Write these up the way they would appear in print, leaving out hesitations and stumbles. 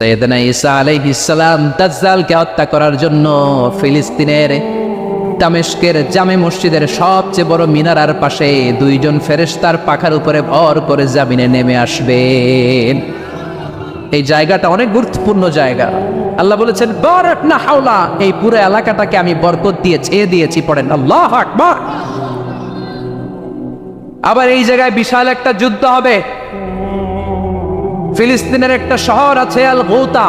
সাইয়েদনা ঈসা আলাইহিস সালাম দাজ্জালকে হত্যা করার জন্য ফিলিস্তিনের দামেস্কের জামে মসজিদের সবচেয়ে বড় মিনারার পাশে দুইজন ফেরেশতার পাখার উপরে ভর করে জমিনে নেমে আসবেন। এই জায়গাটা অনেক গুরুত্বপূর্ণ জায়গা। আল্লাহ বলেছেন বারাকনা হাওলা, এই পুরো এলাকাটাকে আমি বরকত দিয়ে ছেয়ে দিয়েছি। পড়েন আল্লাহু আকবার। আবার এই জায়গায় বিশাল একটা যুদ্ধ হবে। ফিলিস্তিনের একটা শহর আছে আল গৌতা,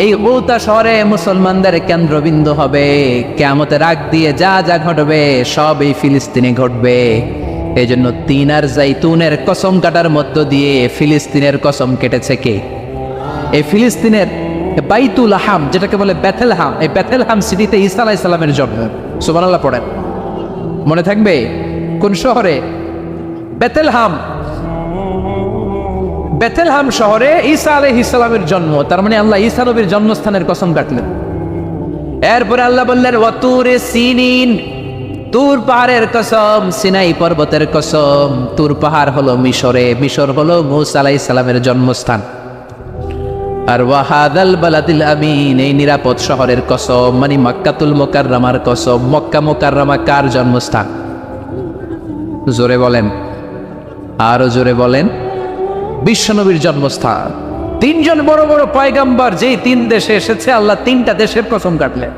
এই গৌতা শহরে মুসলমানদের কেন্দ্রবিন্দু হবে। কিয়ামতের আগ দিয়ে যা যা ঘটবে সব এই ফিলিস্তিনে ঘটবে। এই জন্য তিন আর জাইতুনের কসম কাটার মধ্য দিয়ে ফিলিস্তিনের কসম কেটেছে কে? এই ফিলিস্তিনের বাইতুল হাম, যেটাকে বলে বেথেলহাম, এই বেথেলহাম সিটিতে ঈসা আলাইহিস সালামের জন্ম। সুবহানাল্লাহ পড়েন। মনে থাকবে কোন শহরে? বেথেলহাম। বেথেলহাম শহরে ঈসা আলাইহিস সালামের জন্ম। তার মানে আল্লাহ ঈসা নবীর জন্মস্থানের কসম কাটলেন। এরপরে আল্লাহ বললেন ওয়াতুরে সিনিন, তুর পাহাড়ের কসম, সিনাই পর্বতের কসম। তুর পাহাড় হলো মিশরে, মিশর হলো মূসা আলাইহিস সালামের জন্মস্থান। আর ওয়াহাদাল বালাদিল আমিন, এই নিরাপদ শহরের কসম, মানে মক্কাতুল মুকাররমার কসম। মক্কা মুকাররমা কার জন্মস্থান? জোরে বলেন, আরো জোরে বলেন। বিশ্বনবীর জন্মস্থান। তিনজন বড় বড় পয়গাম্বর যেই তিন দেশে এসেছে, আল্লাহ তিনটা দেশের কসম কাটলেন।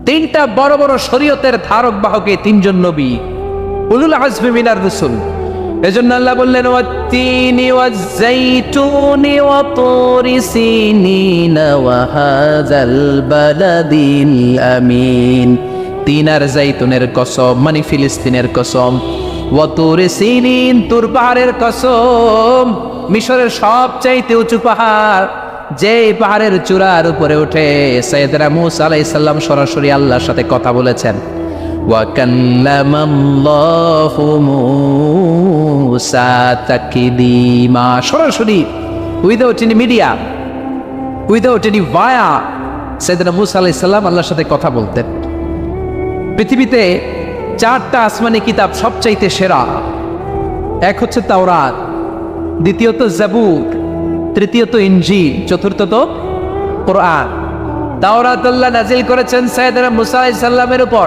তিনটা বড় বড় শরীয়তের ধারক বাহক এই তিনজন নবী, উলুল আজমি মিনার রাসূল। এজন্য আল্লাহ বললেন ওয়াত্তিনি ওয়াজ-যাইতুনি ওয়া তুরি সিনিন ওয়া হাযাল বালাদিল আমিন। তিন আর জাইতুনের কসম, মানে ফিলিস্তিনের কসম। ওয়াতুরে সিনিন, তুর পাহাড়ের কসম, মিশরের সবচাইতে উঁচু পাহাড়, যে পাহাড়ের চূড়ার উপরে উঠে সাইয়েদনা মূসা আলাইহিস সালাম সরাসরি আল্লাহর সাথে কথা বলেছেন। ওয়া কাল্লামাল্লাহু মূসা তাকলিমা, সরাসরি without any media, without any via সাইয়েদনা মূসা আলাইহিস সালাম আল্লাহর সাথে কথা বলতেন। পৃথিবীতে চারটা আসমানি কিতাব সবচাইতে সেরা। এক হচ্ছে তাওরাত, দ্বিতীয়ত জাবুর, তৃতীয়ত ইনজিল, চতুর্থত কোরআন। তাওরাত আল্লাহ নাজিল করেছেন সাইয়েদনা মূসা আলাইহিস সালামের উপর,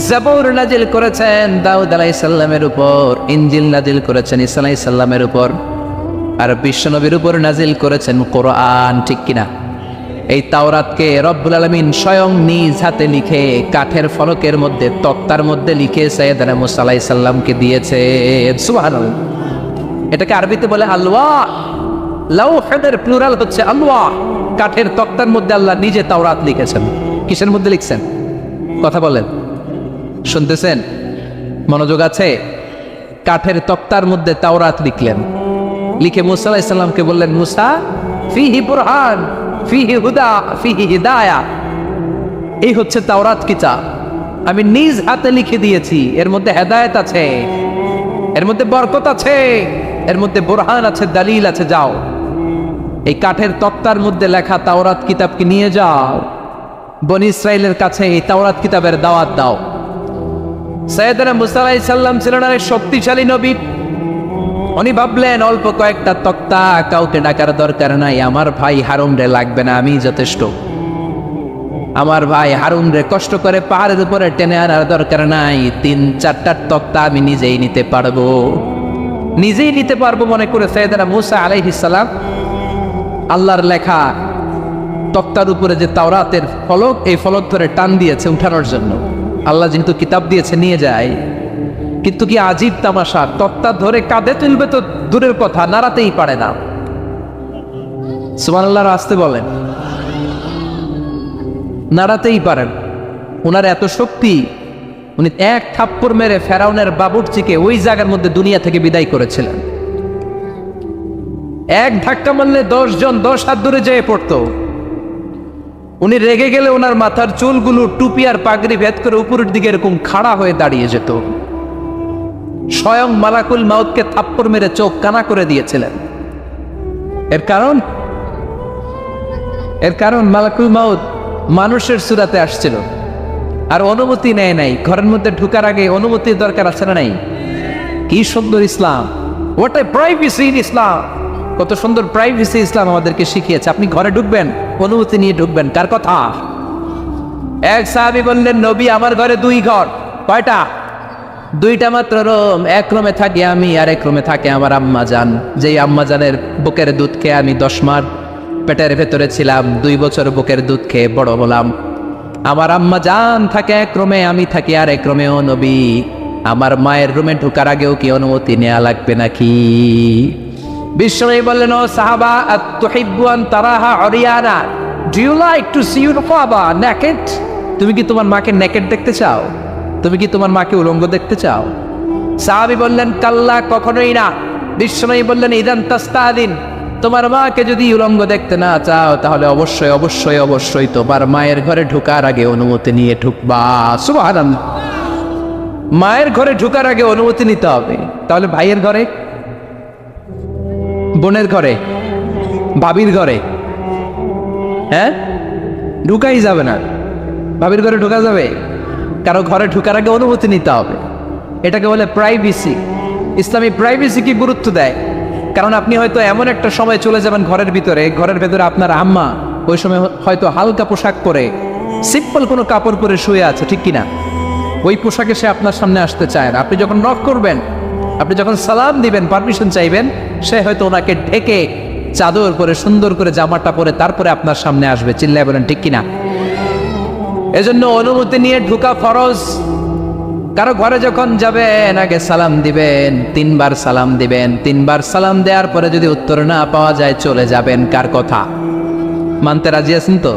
জাবুর নাজিল করেছেন দাউদ আলাইহিস সালামের উপর, ইনজিল নাজিল করেছেন ঈসা আলাইহিস সালামের উপর, আর বিশ্বনবীর উপর নাজিল করেছেন কোরআন। ঠিক কিনা? এই তাওরাতকে রব্বুল আলামিন স্বয়ং নিজ হাতে লিখে কাঠের ফলকের মধ্যে, তক্তার মধ্যে লিখে সাইয়েদনা মূসা আলাইহিস সালামকে দিয়েছে। সুবহানাল্লাহ। এটাকে আরবিতে বলে আলওয়াহ। লাউহের প্লুরাল হচ্ছে আলওয়াহ। কাঠের তক্তার মধ্যে আল্লাহ নিজে তাওরাত লিখেছেন। কিসের মধ্যে লিখছেন? কথা বলেন, শুনতেছেন? মনোযোগ আছে? কাঠের তক্তার মধ্যে তাওরাত লিখলেন। লিখে মূসা আলাইহিস সালামকে বললেন, মূসা ফিহি বুরহান, ফিহি হুদা, ফিহি হিদায়া। এই হচ্ছে তাওরাত কিতাব, আমি নিজ হাতে লিখে দিয়েছি। এর মধ্যে হেদায়েত আছে, এর মধ্যে বরকত আছে, এর মধ্যে বুরহান আছে, দলিল আছে। যাও এই কাঠের তক্তার মধ্যে লেখা তাওরাত কিতাবকে নিয়ে যাও, বনি ইসরাইলের কাছে এই তাওরাত কিতাবের দাওয়াত দাও। সাইয়েদনা মূসা আলাইহিস সালাম ছিলেন এক শক্তিশালী নবী। উনি ভাবলেন অল্প কয়েকটা তক্তা, কাউকে ডাকার দরকার নাই, আমার ভাই হারুন রে লাগবে না, আমি যথেষ্ট। আমার ভাই হারুন রে কষ্ট করে পাহাড়ের উপরে টেনে আনার দরকার নাই, 3-4টা তক্তা আমি নিজেই নিতে পারবো, নিজেই নিতে পারবো মনে করে সাইয়েদনা মূসা আলাইহিস সালাম আল্লাহর লেখা তক্তার উপরে যে তাওরাতের ফলক, এই ফলক ধরে টান দিয়েছে উঠানোর জন্য। আল্লাহ যেহেতু কিতাব দিয়েছে নিয়ে যায়, কিন্তু কি আজীব তামাশা, তক্তা ধরে কাঁধে তুলবে তো দূরের কথা, নাড়াতেই পারে না। সুবহানাল্লাহ, আসতে বলেন। নাড়াতেই পারেন। ওনার এত শক্তি, উনি এক থাপ্পড় মেরে ফেরাউনের বাবুর্চিকে ওই জায়গার মধ্যে দুনিয়া থেকে বিদায় করেছিলেন। এক ধাক্কা মারলে 10 জন 10 হাত দূরে যেয়ে পড়তো। উনি রেগে গেলে ওনার মাথার চুলগুলো টুপি আর পাগড়ি ভেদ করে উপরের দিকে এরকম খাড়া হয়ে দাঁড়িয়ে যেত। স্বয়ং মালাকুল মাউতকে থাপ্পড় মেরে চোখ কানা করে দিয়েছিলেন। এর কারণ মালাকুল মাউত মানুষের সূরাতে আসছিল, আর অনুমতি নেয় নাই। ঘরের মধ্যে ঢুকার আগে অনুমতির দরকার আছে না নাই? কি সুন্দর ইসলাম! হোয়াট এ প্রাইভেসি ইন ইসলাম! কত সুন্দর প্রাইভেসি ইসলাম আমাদেরকে শিখিয়েছে। আপনি ঘরে ঢুকবেন, অনুমতি নিয়ে ঢুকবেন। কার কথা? এক সাহাবী বললেন, নবী আমার ঘরে 2 ঘর। কয়টা? 2টা মাত্র রুম। এক রুমে থাকি আমি, আর এক রুমে থাকে আমার আম্মা জান। যেই আম্মা জানের বুকের দুধ খেয়ে আমি 10 মাস পেটের ভেতরে ছিলাম, 2 বছর বুকের দুধ খেয়ে বড় হলাম। আমার আম্মা জান থাকে এক রুমে, আমি থাকি আর এক রুমে। ও নবী, আমার মায়ের রুমে ঢোকার আগেও কি অনুমতি নেওয়া লাগবে নাকি? বিশ্বনবী বললেন, ও সাহাবা, আতুহিব্বু আন তারাহা উরিয়ানা, do you like to see your father naked? তুমি কি তোমার মাকে নেকেড দেখতে চাও? তুমি কি তোমার মাকে উলঙ্গ দেখতে চাও? সাহাবী বললেন, কাল্লা, কখনোই না। বিশ্বনবী বললেন, ইদান তাস্তাদিন, তোমার মাকে যদি উলঙ্গ দেখতে না চাও, তাহলে অবশ্যই অবশ্যই অবশ্যই তোমার মায়ের ঘরে ঢোকার আগে অনুমতি নিয়ে ঢুকবা। সুবহানাল্লাহ। মায়ের ঘরে ঢোকার আগে অনুমতি নিতে হবে। তাহলে ভাইয়ের ঘরে, বোনের ঘরে, ভাবির ঘরে, হ্যাঁ, ঢুকাই যাবে না। ভাবির ঘরে ঢোকা যাবে? কারো ঘরে ঢোকার আগে অনুমতি নিতে হবে। এটাকে বলে প্রাইভেসি। ইসলামী প্রাইভেসি কি গুরুত্ব দেয়? কারণ আপনি হয়তো এমন একটা সময় চলে যাবেন ঘরের ভেতরে আপনার আম্মা ওই সময় হয়তো হালকা পোশাক পরে, সিম্পল কোনো কাপড় পরে শুয়ে আছে, ঠিক কিনা? ওই পোশাকে সে আপনার সামনে আসতে চায় না। আপনি যখন নক করবেন, আপনি যখন সালাম দিবেন, পারমিশন চাইবেন, সে হয়তো ওনাকে ঢেকে চাদর পরে সুন্দর করে জামাটা পরে তারপরে আপনার সামনে আসবে। চিল্লায় বলেন ঠিক কিনা? এজন্য অনুমতি নিয়ে ঢোকা ফরজ। কারো ঘরে যখন যাবেন আগে সালাম দিবেন, 3 বার সালাম দিবেন। 3 বার সালাম দেওয়ার পরে যদি উত্তর না পাওয়া যায় চলে যাবেন। কার কথা? মানতে রাজি আছেন তো?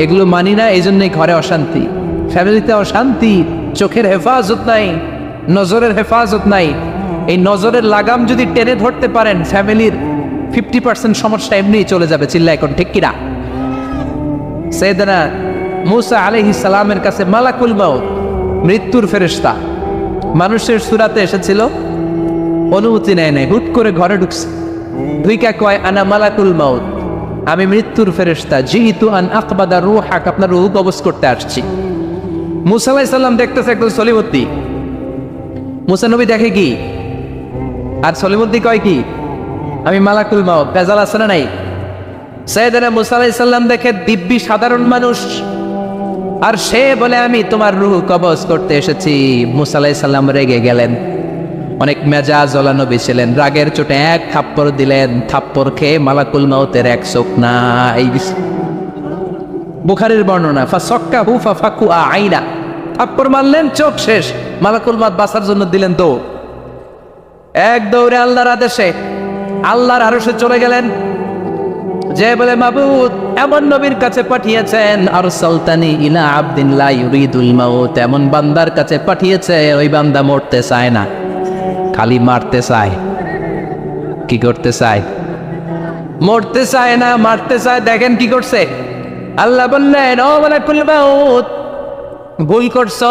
এগুলো মানি না, এই জন্যই ঘরে অশান্তি, ফ্যামিলিতে অশান্তি। চোখের হেফাজত নাই, নজরের হেফাজত নাই। এই নজরের লাগাম যদি টেনে ধরতে পারেন, ফ্যামিলির 50% সমস্যা এমনি চলে যাবে। চিল্লা এখন ঠিক কিনা? সাইয়েদনা মূসা আলাইহিস সালামের কাছে মালাকুল মাউত, মৃত্যুর ফেরেশতা, মানুষের সূরাতে এসেছিল, অনুমতি নেয় নাই, হুট করে ঘরে ঢুকছে। ঢুইকা কয়, আনা মালাকুল মাউত, আমি মৃত্যুর ফেরেশতা, জিইতু আন আকবাদা রূহাক, আপনার রূহ কবজ করতে আসছি। মূসা আলাইহিস সালাম দেখতেছে একদম সলিমুদ্দি। মূসা নবী দেখে কি, আর সলিমুদ্দি কয় কি, আমি মালাকুল মাউত। ভেজাল আছে না নাই? সাইয়েদনা মূসা আলাইহিস সালাম দেখে দিব্যি সাধারণ মানুষ, আর সে বলে আমি তোমার রূহ কবজ করতে এসেছি। মূসা আলাইহিস সালাম রেগে গেলেন, অনেক মেজাজ ওলা নবী ছিলেন। রাগের চোটে এক থাপ্পড় দিলেন। থাপ্পড় খেয়ে মালাকুল মাউতের এক চোখ নাই। বুখারীর বর্ণনা, ফাসাক্কাহু ফাফাকু আইনা, থাপ্পড় মারলেন, চোখ শেষ। মালাকুল মাউত বাঁচার জন্য দিলেন দৌড়। এক দৌড়ে আল্লাহর আদেশে আল্লাহর আরশে চলে গেলেন। যে বলে, মাবুদ এমন নবীর কাছে পাঠিয়েছেন, আরসালতানি ইলা আবদিন লা ইউরিদুল মাউত, এমন বান্দার কাছে পাঠিয়েছে ওই বান্দা মরতে চায় না, খালি মারতে চায়। কি করতে চায়? মরতে চায় না, মারতে চায়। দেখেন কি করছে আল্লাহ। বললেন, ও মালাকুল মাউত, ভুল করছো,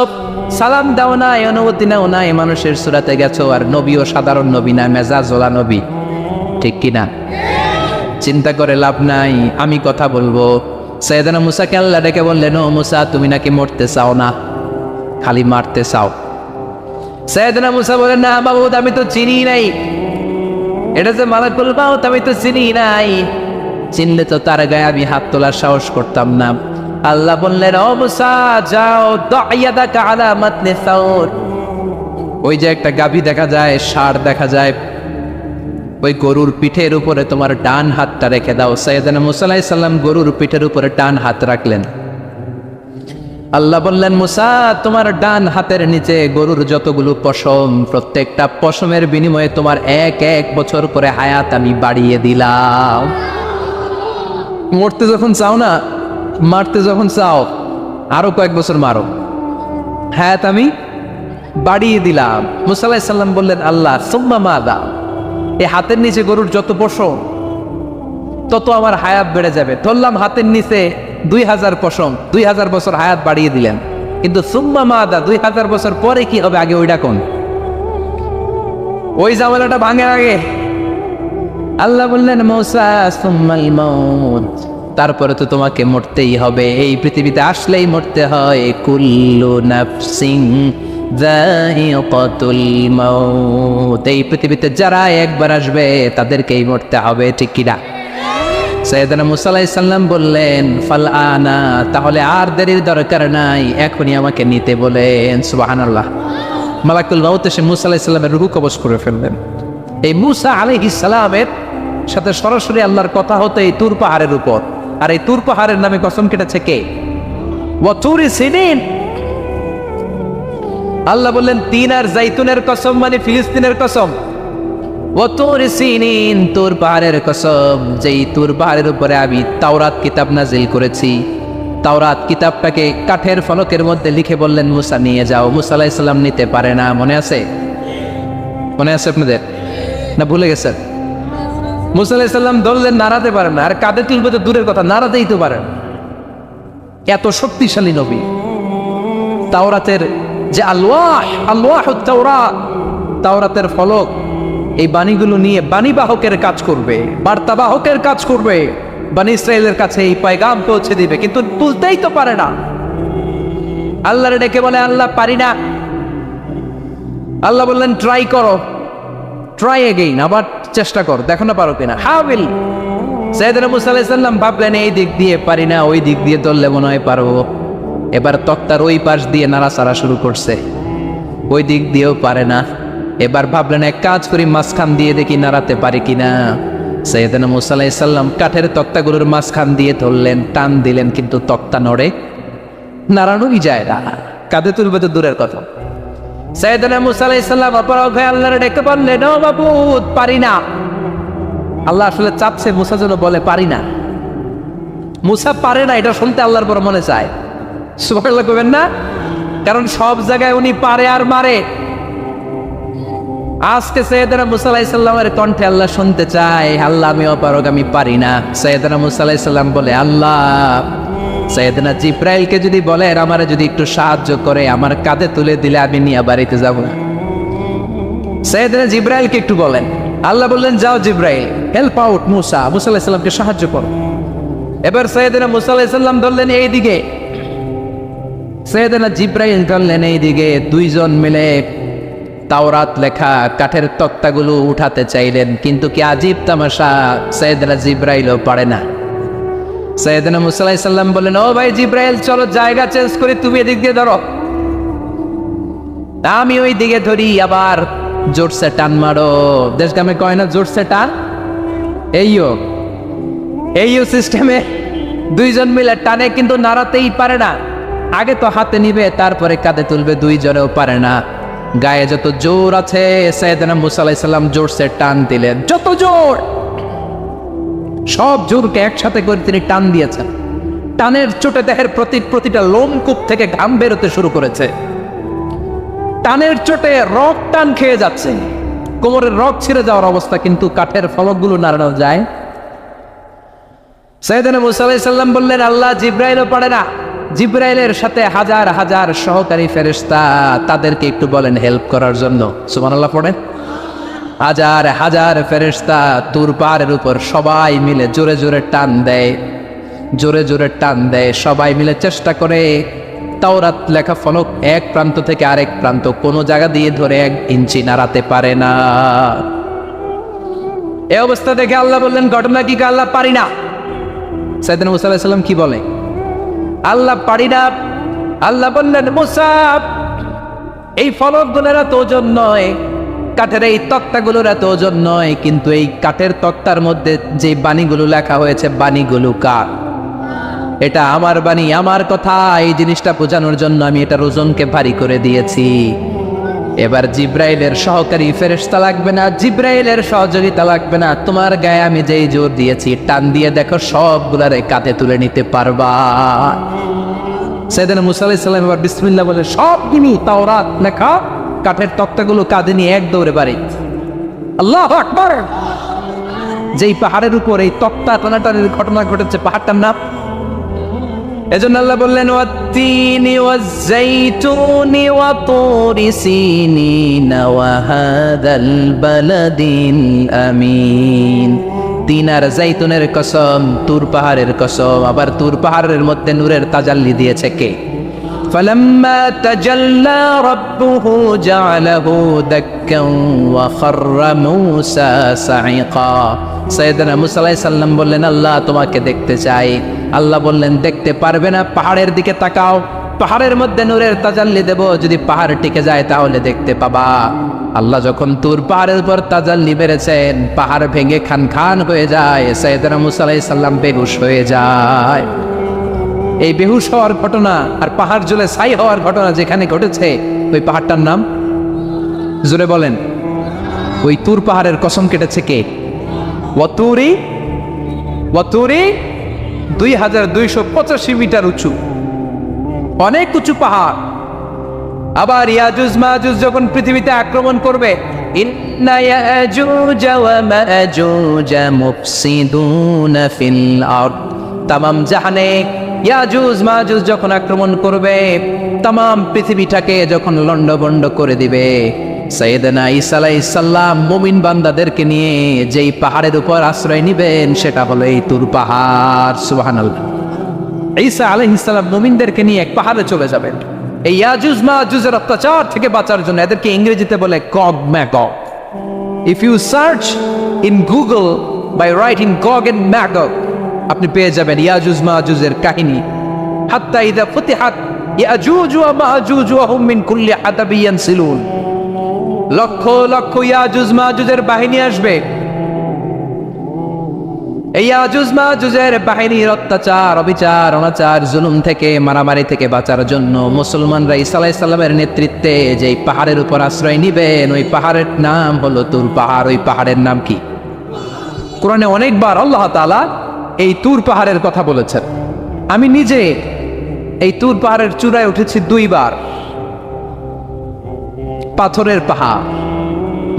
সালাম দাও নাই, অনুমতি নাও নাই, মানুষের সূরাতে গেছো, আর নবীও সাধারণ নবী না, মেজাজওয়ালা নবী, ঠিক কিনা? চিন্তা করে লাভ নাই, আমি কথা বলবো। সাইয়েদনা মূসাকে আল্লাহ ডেকে বললেন, ও মূসা, তুমি নাকি মরতে চাও না, খালি মারতে চাও। সাইয়েদনা মূসা বলেন, না মাবুদ, আমি তো চিনি নাই, এটা যে মালাকুল মাউত আমি তো চিনি নাই, চিনলে তো তার গায়ে আমি হাত তোলার সাহস করতাম না। আল্লাহ বললেন, ও মূসা যাও, দা'য়াদাকা আলা মাতনি সাউর, ওই যে একটা গাভী দেখা যায়, ষাঁড় দেখা যায়, ওই গরুর পিঠের উপরে তোমার ডান হাতটা রেখে দাও। সাইয়েদনা মূসা আলাইহিস সালাম গরুর পিঠের উপরে ডান হাত রাখলেন। আল্লাহ বললেন, মূসা তোমার ডান হাতের নিচে গরুর যতগুলো পশম, প্রত্যেকটা পশমের বিনিময়ে তোমার 1 বছর করে হায়াত আমি বাড়িয়ে দিলাম। মরতে যখন চাও না, মারতে যখন চাও, আরো কয়েক বছর মারো, হায়াত আমি বাড়িয়ে দিলাম। মূসা আলাইহিস সালাম বললেন, আল্লাহ সুম্মা মাযা, এই হাতের নিচে গরুর যত পশম তত আমার হায়াত বেড়ে যাবে। ধরলাম হাতের নিচে 2000 পশম, 2000 বছর হায়াত বাড়িয়ে দিলেন, কিন্তু সুম্মা মাদা, 2000 বছর পরে কি হবে, আগে ওইটা কোন, ওই জামালাটা ভাঙে আগে। আল্লাহ বললেন, মূসা সুম্মাল মাউত, তারপরে তো তোমাকে মরতেই হবে, এই পৃথিবীতে আসলেই মরতে হয়। কুল্লু নাফসিন যায়িকাতুল মাউত, এই পৃথিবীতে যারা একবার আসবে তাদেরকেই মরতে হবে, ঠিক কিনা? সাইয়েদনা মুসা আলাইহিস সালাম বললেন ফাল আনা, তাহলে আর দেরির দরকার নাই, এখনই আমাকে নিতে বলেন। সুবহানাল্লাহ। মালাকুল মাউত এসে মুসা আলাইহিস সালামের রূহ কবজ করে ফেললেন। এই মুসা আলাইহিস সালামের সাথে সরাসরি আল্লাহর কথা হতো এই তুর পাহাড়ের উপর, আর এই তুর পাহাড়ের নামে কসম কেটেছে কে? ওয়া তুরি সিনিন। আল্লাহ বললেন তিন আর জাইতুনের কসম, মানে ফিলিস্তিনের কসম। ওয়া তুরি সিনিন, তুর পাহাড়ের কসম, যেই তুর পাহাড়ের উপরে আমি তাওরাত কিতাব নাজিল করেছি। তাওরাত কিতাবটাকে কাঠের ফলকের মধ্যে লিখে বললেন মুসা নিয়ে যাও। মুসা আলাইহিস সালাম নিতে পারে না, মনে আছে? মনে আছে আপনাদের না ভুলে গেছেন? মুসা আলাইহিস সালাম ধরলেন, নাড়াতে পারেন না, আর কাঁধে তুলবে তো দূরের কথা, নাড়াতেই তো পারেন। এত শক্তিশালী নবী। তাওরাতের যে আলওয়াহুত তাওরাত, তাওরাতের ফলক, এই বাণীগুলো নিয়ে বাণীবাহকের কাজ করবে, বার্তাবাহকের কাজ করবে, বনী ইসরায়েলের কাছে এই পয়গাম পৌঁছে দিবে, কিন্তু তুলতেই তো পারে না। আল্লাহরে ডেকে বলে আল্লাহ পারি না। আল্লাহ বললেন ট্রাই করো, ট্রাই এগেইন, আবার চেষ্টা কর, দেখো না পারো কিনা। হাবিল সাইয়েদনা মুসা আলাইহিস সালাম ভাবলেন এই দিক দিয়ে পারি না, ওই দিক দিয়ে ধরলে মনে হয় পারবো। এবার তক্তার ওই পাশ দিয়ে নাড়াচাড়া শুরু করছে, ওই দিক দিয়েও পারে না। এবার ভাবলেন এক কাজ করি, মাঝখান দিয়ে দেখি নাড়াতে পারি কিনা। সাইয়েদনা মুসা আলাইহিস সালাম কাঠের তক্তাগুলোর মাঝখান দিয়ে ধরলেন, টান দিলেন, কিন্তু তক্তা নড়ে, নাড়ানোই যায় না। কাঁধে তুলবে তো দূরের কথা। সাইয়েদনা মুসা আলাইহিস সালাম অপরাগ হয়ে আল্লাহর ডেকে বললেন ও মাবুদ পারি না। আল্লাহ আসলে চাচ্ছে মুসা যেন বলে পারি না। মুসা পারে না এটা শুনতে আল্লাহর বড় মনে চায়। সুবহানাল্লাহ কইবেন না? কারণ সব জায়গায় উনি পারে আর মারে। আজকে সাইয়েদনা মুসা আলাইহিস সালামের কণ্ঠে আল্লাহ শুনতে চায় আল্লাহ আমি অপারগ, আমি পারি না। সাইয়েদনা মুসা আলাইহিস সালাম বলে আল্লাহ সাইয়েদনা জিব্রাইলকে যদি বলেন আমারে যদি একটু সাহায্য করে, আমার কাঁধে তুলে দিলে আমি নিয়ে বাড়িতে যাব না। সাইয়েদনা জিব্রাইলকে একটু বলেন। আল্লাহ বললেন যাও জিব্রাইল, হেল্প আউট মুসা, মুসা আলাইহিস সালামকে সাহায্য করো। এবার সাইয়েদনা মুসা আলাইহিস সালাম ধরলেন এই দিকে, সাইয়েদনা জিব্রাইল ধরলেন এই দিকে। দুইজন মিলে তাওরাত লেখা কাঠের তক্তাগুলো উঠাতে চাইলেন, কিন্তু কি আজীব তামাশা, সাইয়েদনা জিব্রাইলও পারে না। সাইয়েদনা মুসা আলাইহিস সালাম বললেন ও ভাই জিব্রাইল চলো জায়গা চেঞ্জ করে তুমি এদিক দিয়ে ধরো, আমি ওই দিকে ধরি, আবার জোরসে টান মারো। দেশগ্রামে কয় না জোরসে টান, এইও সিস্টেমে দুইজন মিলে টানে, কিন্তু নাড়াতেই পারে না। আগে তো হাতে নিবে তারপরে কাঁধে তুলবে, দুইজনেও পারে না। গায়ে যত জোর আছে সাইয়েদনা মুসা আলাইহিস সালাম জোরসে টান দিলেন, যত জোর সব জোরকে একসাথে করে তিনি টান দিয়েছেন। টানের চোটে দেহের প্রতিটা লোমকূপ থেকে ঘাম বেরোতে শুরু করেছে। টানের চোটে রক টান খেয়ে যাচ্ছে, কোমরের রক ছিঁড়ে যাওয়ার অবস্থা, কিন্তু কাঠের ফলকগুলো নাড়ানো যায়। সাইয়েদনা মুসা আলাইহিস সালাম বললেন আল্লাহ জিব্রাইলও পারে না। জিব্রাইলের সাথে হাজার হাজার সহকারী ফেরেশতা, তাদেরকে একটু বলেন হেল্প করার জন্য। সুবহানাল্লাহ পড়েন। হাজার হাজার ফেরেশতা তুর পাহাড়ের উপর সবাই মিলে জোরে জোরে টান দেয়, জোরে জোরে টান দেয়। সবাই মিলে চেষ্টা করে তাওরাত লেখা ফলক এক প্রান্ত থেকে আরেক প্রান্ত কোনো জায়গা দিয়ে ধরে 1 ইঞ্চি নাড়াতে পারে না। এই অবস্থা দেখে আল্লাহ বললেন ঘটনা কি? আল্লাহ পারি না। সাইয়েদনা মুসা আলাইহিস সালাম কি বলে? আল্লাহ পারি না। আল্লাহ বললেন মুসা এই ফলকগুলোর এত ওজন নয়, কাঠের এই তক্তাগুলোর এত ওজন নয়, কিন্তু এই কাঠের তক্তার মধ্যে যে বাণীগুলো লেখা হয়েছে বাণীগুলো কার? এটা আমার বাণী, আমার কথা। এই জিনিসটা বোঝানোর জন্য আমি এটার ওজনকে ভারী করে দিয়েছি। এবার জিব্রাইলের সহকারী ফেরেশতা লাগবে না, জিব্রাইলের সহযোগিতা লাগবে না। তোমার গায়ে আমি যেই জোর দিয়েছি টান দিয়ে দেখো সবগুলারে কাঁধে তুলে নিতে পারবা। সাইয়েদনা মুসা আলাইহিস সালাম এবার বিসমিল্লাহ বলে সবগুলো তাওরাত লেখা কাঠের তক্তাগুলো কাঁধে নিয়ে এক দৌড়ে বাড়ি। আল্লাহু আকবার। যেই পাহাড়ের উপর এই তক্তা টানাটানির ঘটনা ঘটেছে, পাহাড়টার নাম এজন্য আল্লাহ বললেন ওয়াত্তিনি ওয়াজ্জাইতুনি ওয়া তুরি সিনিন ওয়া হাদাল বালাদিল আমিন। তিন আর জাইতুনের কসম, তুর পাহাড়ের কসম। আবার তুর পাহাড়ের মধ্যে নূরের তাজাল্লি দিয়েছে কে? فلما تجلى ربه جعله دكا وخر موسى صعقا সাইয়েদনা মুসা আলাইহিস সালাম বললেন, আল্লাহ তোমাকে দেখতে চাই। আল্লাহ বললেন, দেখতে পারবে না, পাহাড়ের দিকে তাকাও, পাহাড়ের মধ্যে নূরের তাজাল্লি দেব, যদি পাহাড় টিকে যায় তাহলে দেখতে পাবা। আল্লাহ যখন তুর পাহাড়ের উপর তাজাল্লি মেরেছেন, পাহাড় ভেঙে খান খান হয়ে যায়, সাইয়েদনা মুসা আলাইহিস সালাম বেহুশ হয়ে যায়। এই বেহুশ হওয়ার ঘটনা আর পাহাড় জ্বলে ছাই হওয়ার ঘটনা যেখানে ঘটেছে, ওই পাহাড়টার নাম জোরে বলেন। ওই তুর পাহাড়ের কসম কেটেছে কে? ওয়াতুরি, ওয়াতুরি 2285 মিটার উঁচু, অনেক উঁচু পাহাড়। আবার ইয়াজুজ মাজুজ যখন পৃথিবীতে আক্রমণ করবে, ইন্না ইয়াজুজ ওয়া মাজুজ মুফসিদুনা ফিল আরদ, তামাম জাহানে ইয়াজুজ মাজুজ যখন আক্রমণ করবে, তামাম পৃথিবীটাকে যখন লন্ডভন্ড করে দিবে, সাইয়েদনা ঈসা আলাইহিস সালাম মুমিন বান্দাদেরকে নিয়ে যেই পাহাড়ের উপর আশ্রয় নিবেন, সেটা হলো এই তুর পাহাড়। সুবহানাল্লাহ। ঈসা আলাইহিস সালাম মুমিনদেরকে নিয়ে এক পাহাড়ে চলে যাবেন এই ইয়াজুজ মাজুজের অত্যাচার থেকে বাঁচার জন্য। এদেরকে ইংরেজিতে বলে Gog Magog. If you search in Google by writing Gog and Magog, আপনি পেয়ে যাবেন ইয়াজুজ মাজুজের কাহিনী। হাত্তা ইযা ফুতিহাত ইয়াজুজ ওয়া মাজুজ ওয়া হুম মিন কুল্লি হাদাবিন ইয়ানসিলুন, লক্ষ লক্ষ ইয়াজুজ মাজুজের বাহিনী আসবে। এই ইয়াজুজ মাজুজের বাহিনীর অত্যাচার, অবিচার, অনাচার, জুলুম থেকে, মারামারি থেকে বাঁচার জন্য মুসলমানরা ঈসা আলাইহিস সালামের নেতৃত্বে যেই পাহাড়ের উপর আশ্রয় নিবেন, ওই পাহাড়ের নাম হলো তুর পাহাড়। ওই পাহাড়ের নাম কি? কোরআনে অনেকবার আল্লাহ তাআলা এই তুর পাহাড়ের কথা বলেছেন। আমি নিজে এই তুর পাহাড়ের চূড়ায় উঠেছি 2 বার। পাথরের পাহাড়,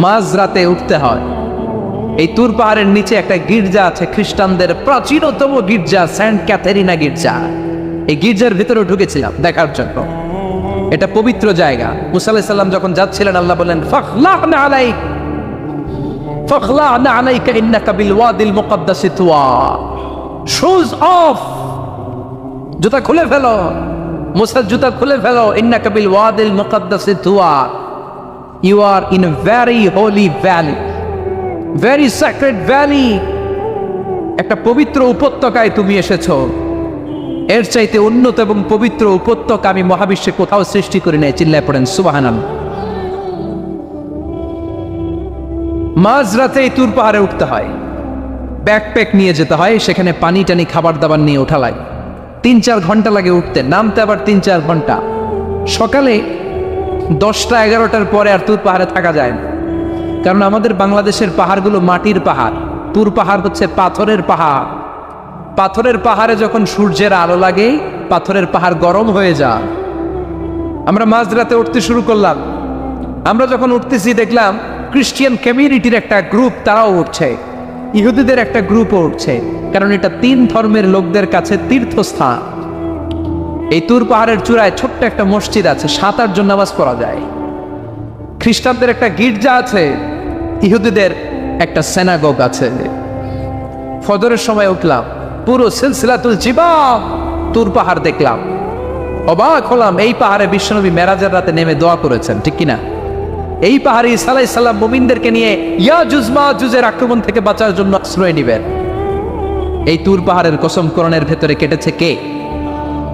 মাঝরাতে উঠতে হয়। এই তুর পাহাড়ের নিচে একটা গির্জা আছে, খ্রিস্টানদের প্রাচীনতম গির্জা, সেন্ট ক্যাথেরিনা গির্জা। এই গির্জার ভিতরে ঢুকেছিলাম দেখার জন্য। এটা পবিত্র জায়গা। মুসা আলাইহিস সালাম যখন যাচ্ছিলেন, আল্লাহ বললেন, ফাখলা'না আলাইক, ফাখলা'না আলাইকা ইন্নাকা বিল ওয়াদিল মুকাদ্দাসি তুয়া, শুজ অফ, জুতা খুলে ফেলো। মুসা জুতা খুলে ফেলো। ইন্নাকা বিল ওয়াদিল মুকাদ্দাসি তুয়া, you are in a very holy valley, very sacred valley. একটা পবিত্র উপত্যকায় তুমি এসেছো। এর চাইতে উন্নত এবং পবিত্র উপত্যকা আমি মহাবিশ্বে কোথাও সৃষ্টি করি নাই। চিল্লায় পড়েন সুবহানাল্লাহ। মাঝরাতে এই তুর পাহাড়ে উঠতে হয়, ব্যাকপ্যাক নিয়ে যেতে হয়, সেখানে পানি টানি খাবার দাবার নিয়ে ওঠা লাগে। 3-4 ঘন্টা লাগে উঠতে, নামতে আবার 3-4 ঘন্টা। সকালে 10টা-11টার পরে আর তুর পাহাড়ে থাকা যায় না, কারণ আমাদের বাংলাদেশের পাহাড়গুলো মাটির পাহাড়, তুর পাহাড় হচ্ছে পাথরের পাহাড়। পাথরের পাহাড়ে যখন সূর্যের আলো লাগে, পাথরের পাহাড় গরম হয়ে যায়। আমরা মাঝরাতে উঠতে শুরু করলাম। আমরা যখন উঠতেছি দেখলাম খ্রিস্টিয়ান কমিউনিটির একটা গ্রুপ, তারাও উঠছে, ইহুদিদের একটা গ্রুপও উঠছে, কারণ এটা 3 ধর্মের লোকদের কাছে তীর্থস্থান। এই তুর পাহাড়ের চূড়ায় ছোট্ট একটা মসজিদ আছে, 7-8 জন নামাজ পড়া যায়। খ্রিস্টানদের একটা গির্জা আছে, ইহুদিদের একটা সিনাগগ আছে। ফজরের সময় উঠলাম, পুরো সিলসিলাতুল জিবাল তুর পাহাড় দেখলাম। অবাক হলাম, এই পাহাড়ে বিশ্বনবী মেরাজের রাতে নেমে দোয়া করেছেন, ঠিক কিনা? এই পাহাড়ে ঈসা আলাইহিস সালাম মুমিনদেরকে নিয়ে ইয়াজুজ মাজুজের আক্রমণ থেকে বাঁচার জন্য আশ্রয় নেবেন। এই তুর পাহাড়ের কসম কোরআনের ভেতরে কেটেছে কে?